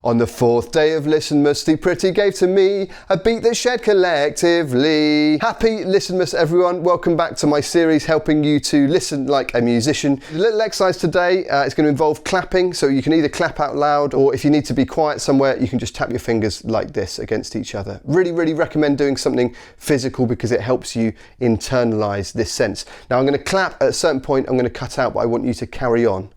On the fourth day of Listenmas, the pretty gave to me a beat that shared collectively. Happy Listenmas, everyone. Welcome back to my series helping you to listen like a musician. The little exercise today is going to involve clapping, so you can either clap out loud, or if you need to be quiet somewhere, you can just tap your fingers like this against each other. Really recommend doing something physical because it helps you internalize this sense. Now I'm going to clap at a certain point, I'm going to cut out, but I want you to carry on.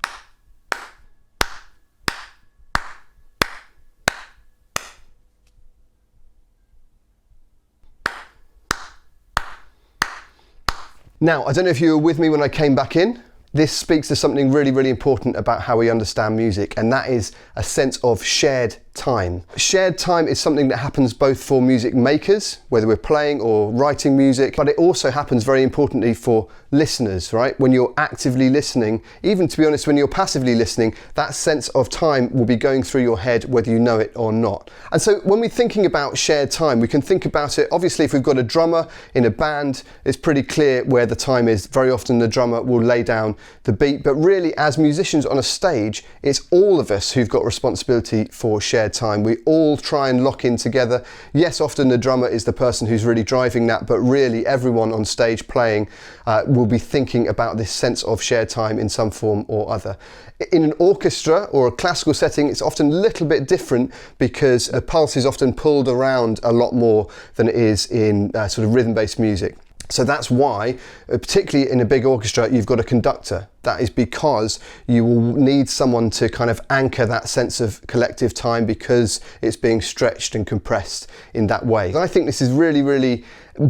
Now, I don't know if you were with me when I came back in. This speaks to something really important about how we understand music, and that is a sense of shared time. Shared time is something that happens both for music makers, whether we're playing or writing music, but it also happens very importantly for listeners, right? When you're actively listening, even to be honest, when you're passively listening, that sense of time will be going through your head whether you know it or not. And so when we're thinking about shared time, we can think about it, obviously if we've got a drummer in a band, it's pretty clear where the time is. Very often the drummer will lay down the beat, but really as musicians on a stage, it's all of us who've got responsibility for shared time. We all try and lock in together. Yes, often the drummer is the person who's really driving that, but really everyone on stage playing will be thinking about this sense of shared time in some form or other. In an orchestra or a classical setting, it's often a little bit different because a pulse is often pulled around a lot more than it is in sort of rhythm-based music. So that's why, particularly in a big orchestra, you've got a conductor. That is because you will need someone to kind of anchor that sense of collective time because it's being stretched and compressed in that way. And I think this is really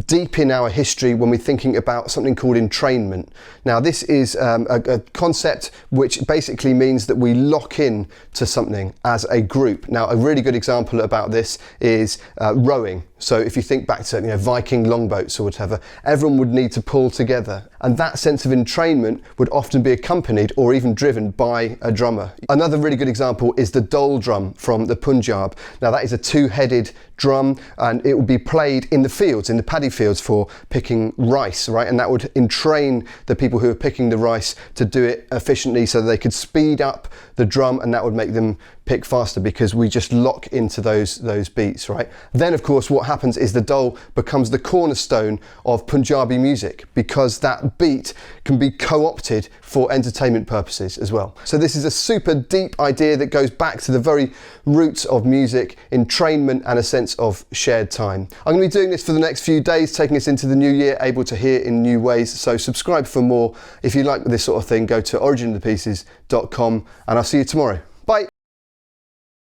deep in our history when we're thinking about something called entrainment. Now this is a concept which basically means that we lock in to something as a group. Now a really good example about this is rowing. So if you think back to Viking longboats or whatever, everyone would need to pull together, and that sense of entrainment would often be accompanied or even driven by a drummer. Another really good example is the dole drum from the Punjab. Now that is a two-headed drum, and it would be played in the fields, in the paddy fields for picking rice, right? And that would entrain the people who are picking the rice to do it efficiently so they could speed up the drum, and that would make them pick faster because we just lock into those beats, right? Then of course what happens is the dole becomes the cornerstone of Punjabi music because that beat can be co-opted for entertainment purposes as well. So this is a super deep idea that goes back to the very roots of music, entrainment and a sense of shared time. I'm going to be doing this for the next few days, taking us into the new year, able to hear in new ways. So subscribe for more. If you like this sort of thing, go to originofthepieces.com and I'll see you tomorrow. Bye.